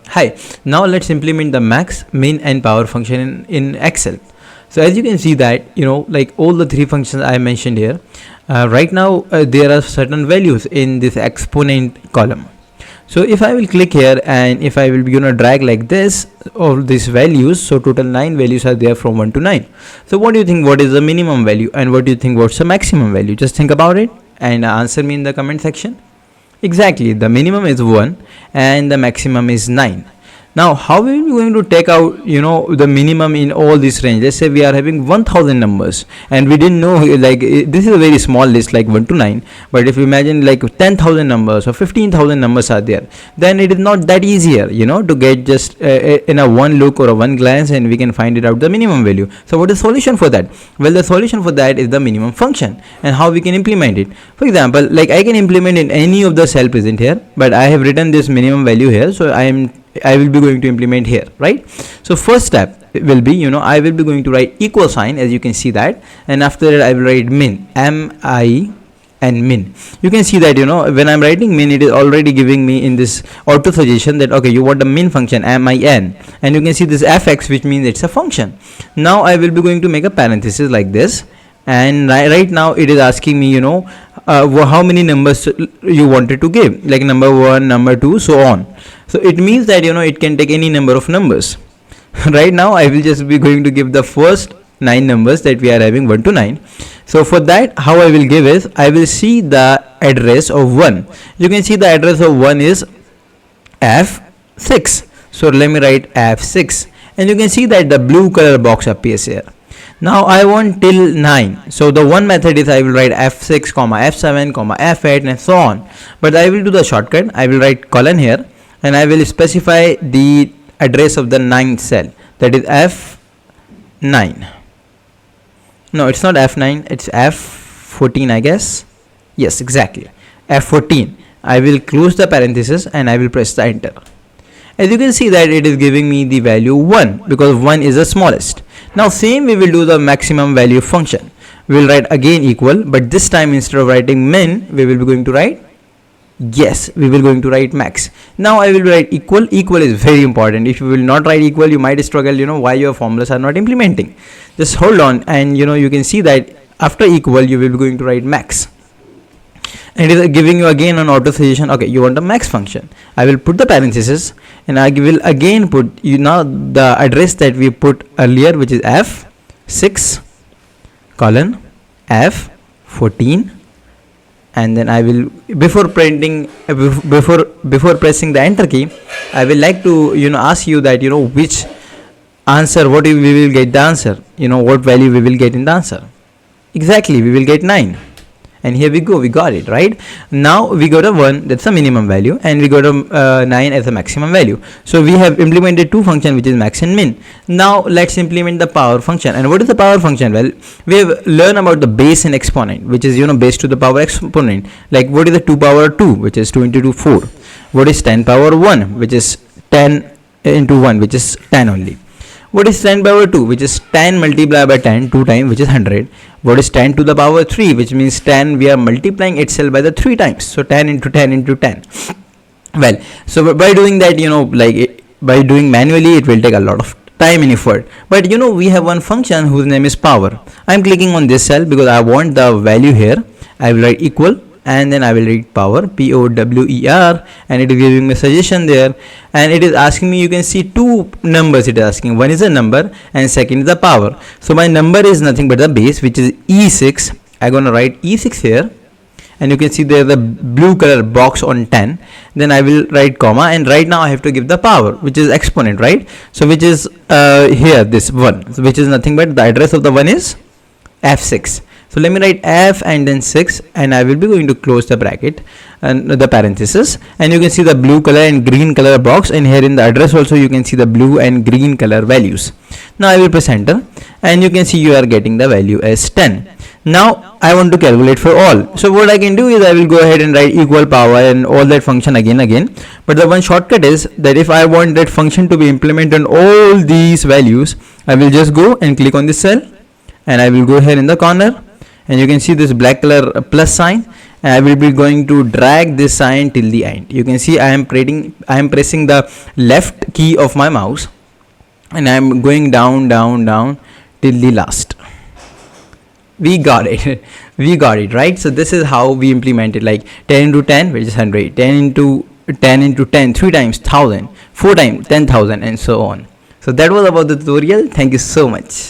Hi, now let's implement the max, min and power function in Excel. So as you can see that, like all the three functions I mentioned here, right now there are certain values in this exponent column. So if I will click here and if I will be drag like this, all these values, so total 9 values are there from 1 to 9. So what do you think, what is the minimum value and what do you think, what's the maximum value? Just think about it and answer me in the comment section. Exactly, the minimum is 1 and the maximum is 9. Now how are we going to take out the minimum in all this range? Let's say we are having 1000 numbers and we didn't know, like this is a very small list, like 1 to 9, but if you imagine like 10,000 numbers or 15,000 numbers are there, then it is not that easier to get just in a one look or a one glance and we can find it out the minimum value. So what is the solution for that? Well, the solution for that is the minimum function and how we can implement it. For example, like I can implement in any of the cell present here, but I have written this minimum value here, so I will be going to implement here, right? So first step will be, I will be going to write equal sign, as you can see that, and after that I will write min, M-I and min. You can see that, when I'm writing min, it is already giving me in this auto suggestion that, okay, you want the min function, M-I-N, and you can see this fx, which means it's a function. Now I will be going to make a parenthesis like this, and right now it is asking me, how many numbers you wanted to give, like number 1, number 2, so on. So it means that it can take any number of numbers. Right now I will just be going to give the first 9 numbers that we are having, 1 to 9. So for that, how I will give is, I will see the address of 1. You can see the address of 1 is F6. So let me write F6, and you can see that the blue color box appears here. Now I want till 9. So the one method is I will write F6, F7, F8 and so on. But I will do the shortcut. I will write colon here and I will specify the address of the 9th cell, that is F9. No, it's not F9, it's F14, I guess. Yes, exactly, F14. I will close the parenthesis and I will press the enter. As you can see that it is giving me the value 1 because 1 is the smallest. Now same we will do the maximum value function. We will write again equal, but this time instead of writing min, we will be going to write, yes, we will going to write max. Now I will write equal. Equal is very important. If you will not write equal, you might struggle, why your formulas are not implementing. Just hold on and you can see that after equal you will be going to write max. And it is giving you again an auto suggestion, okay, you want a max function. I will put the parenthesis and I will again put the address that we put earlier, which is F6 colon F14, and then I will, before pressing the enter key, I will like to ask you that which answer, what we will get the answer, what value we will get in the answer. Exactly, we will get 9. And here we go, we got it, right? Now we got a 1, that's the minimum value, and we got a 9 as the maximum value. So we have implemented two functions, which is max and min. Now let's implement the power function. And what is the power function? Well, we have learned about the base and exponent, which is base to the power exponent. Like what is the 2 power 2, which is 2 into 2, 4. What is 10 power 1, which is 10 into 1, which is 10 only. What is 10 power 2, which is 10 multiplied by 10 2 times, which is 100. What is 10 to the power 3, which means 10 we are multiplying itself by the 3 times, so 10 into 10 into 10. Well, so by doing that, by doing manually, it will take a lot of time and effort. But we have one function whose name is power. I am clicking on this cell because I want the value here. I will write equal and then I will write power, P-O-W-E-R, and it is giving me a suggestion there, and it is asking me, you can see two numbers it is asking. One is a number and second is the power. So my number is nothing but the base, which is E6. I'm gonna write E6 here, and you can see there the blue color box on 10. Then I will write comma, and right now I have to give the power, which is exponent, right? So which is here, this 1, which is nothing but the address of the 1 is F6. So let me write F and then 6, and I will be going to close the bracket and the parenthesis, and you can see the blue color and green color box, and here in the address also you can see the blue and green color values. Now I will press enter and you can see you are getting the value as 10. Now I want to calculate for all. So what I can do is I will go ahead and write equal power and all that function again. But the one shortcut is that if I want that function to be implemented on all these values, I will just go and click on this cell and I will go here in the corner, and you can see this black color plus sign, and I will be going to drag this sign till the end. You can see I am pressing the left key of my mouse, and I am going down till the last. We got it. We got it, right? So this is how we implement it, like 10 into 10, which is 100, 10 into 10 into 10, 3 times 1000, 4 times 10,000, and so on. So that was about the tutorial. Thank you so much.